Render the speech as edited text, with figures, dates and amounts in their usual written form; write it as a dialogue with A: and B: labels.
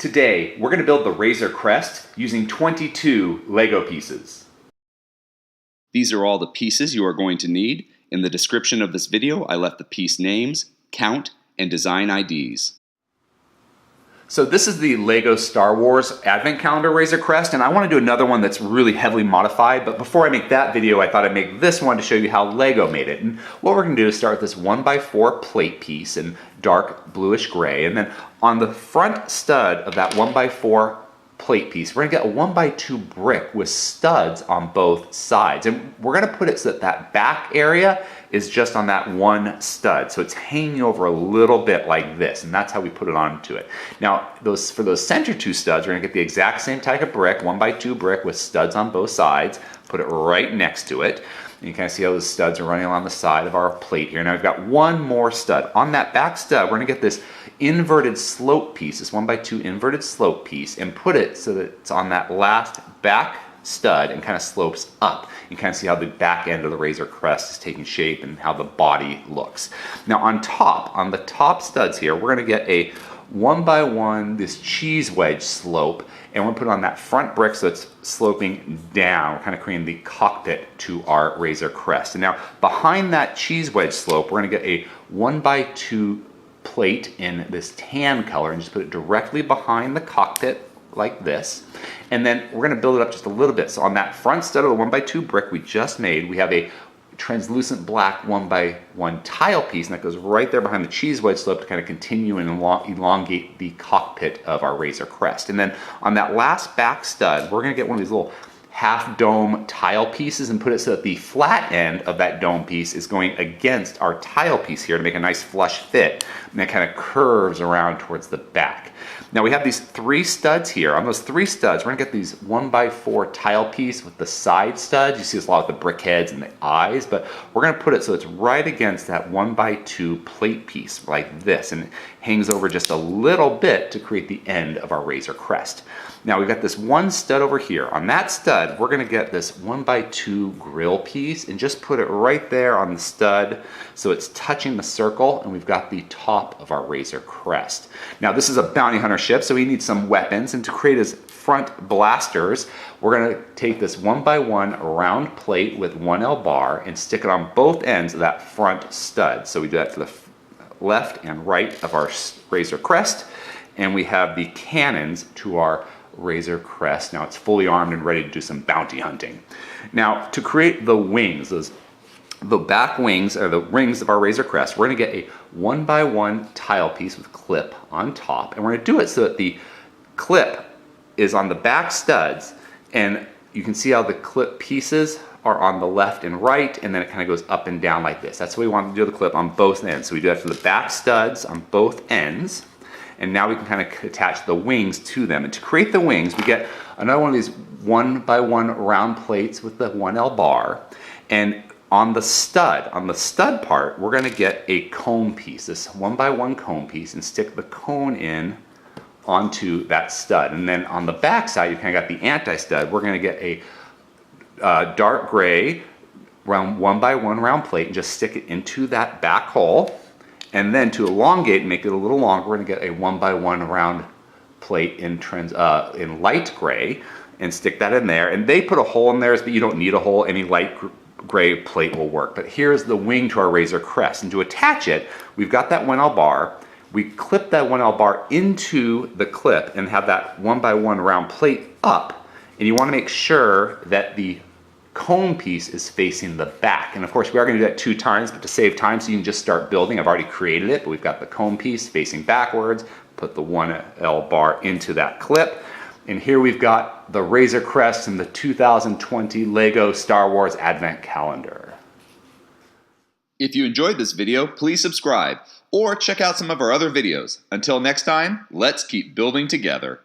A: Today, we're going to build the Razor Crest using 22 Lego pieces.
B: These are all the pieces you are going to need. In the description of this video, I left the piece names, count, and design IDs.
A: So this is the LEGO Star Wars Advent Calendar Razor Crest, and I want to do another one that's really heavily modified, but before I make that video, I thought I'd make this one to show you how LEGO made it. And what we're going to do is start with this 1x4 plate piece in dark bluish gray, and then on the front stud of that 1x4 plate piece, we're going to get a 1x2 brick with studs on both sides, and we're going to put it so that that back area is just on that one stud, so it's hanging over a little bit like this, and that's how we put it onto it. Now, for those center two studs, we're going to get the exact same type of brick, 1x2 brick with studs on both sides, put it right next to it. And you kind of see how those studs are running along the side of our plate here. Now we've got one more stud. On that back stud, we're going to get this inverted slope piece, this 1x2 inverted slope piece, and put it so that it's on that last back stud and kind of slopes up. You kind of see how the back end of the Razor Crest is taking shape and how the body looks. Now on the top studs here, we're going to get a 1x1, this cheese wedge slope, and we're going to put it on that front brick so it's sloping down. We're kind of creating the cockpit to our Razor Crest. And now behind that cheese wedge slope, we're going to get a 1x2 plate in this tan color and just put it directly behind the cockpit like this. And then we're going to build it up just a little bit. So on that front stud of the 1x2 brick we just made, we have a translucent black 1x1 tile piece, and that goes right there behind the cheese wedge slope to kind of continue and elongate the cockpit of our Razor Crest. And then on that last back stud, we're going to get one of these little half dome tile pieces and put it so that the flat end of that dome piece is going against our tile piece here to make a nice flush fit, and it kind of curves around towards the back. Now we have these three studs here. On those three studs, we're gonna get these 1x4 tile piece with the side studs. You see this a lot with the brick heads and the eyes, but we're gonna put it so it's right against that 1x2 plate piece like this, and it hangs over just a little bit to create the end of our Razor Crest. Now we've got this one stud over here. On that stud, we're gonna get this 1x2 Grille piece and just put it right there on the stud so it's touching the circle, and we've got the top of our Razor Crest. Now this is a bounty hunter ship, so we need some weapons, and to create his front blasters, we're gonna take this 1x1 round plate with 1L bar and stick it on both ends of that front stud. So we do that to the left and right of our Razor Crest, and we have the cannons to our Razor Crest. Now it's fully armed and ready to do some bounty hunting. Now to create the wings, the back wings are the rings of our Razor Crest, we're going to get a 1x1 tile piece with clip on top, and we're going to do it so that the clip is on the back studs, and you can see how the clip pieces are on the left and right, and then it kind of goes up and down like this. That's what we want to do the clip on both ends. So we do that for the back studs on both ends, and now we can kind of attach the wings to them. And to create the wings, we get another one of these 1x1 round plates with the 1L bar, and on the stud part, we're going to get a cone piece, this 1x1 cone piece, and stick the cone in onto that stud. And then on the back side, you kind of got the anti-stud. We're going to get a dark gray round 1x1 round plate and just stick it into that back hole. And then to elongate and make it a little longer, we're going to get a 1x1 round plate in light gray and stick that in there. And they put a hole in there, but you don't need a hole. Any light gray plate will work. But here's the wing to our Razor Crest, and to attach it, we've got that 1L bar. We clip that 1L bar into the clip and have that 1x1 round plate up, and you want to make sure that the cone piece is facing the back. And of course we are going to do that 2 times, but to save time, so you can just start building. I've already created it, but we've got the cone piece facing backwards, put the 1L bar into that clip, and here we've got the Razor Crest in the 2020 LEGO Star Wars Advent Calendar.
B: If you enjoyed this video, please subscribe or check out some of our other videos. Until next time, let's keep building together.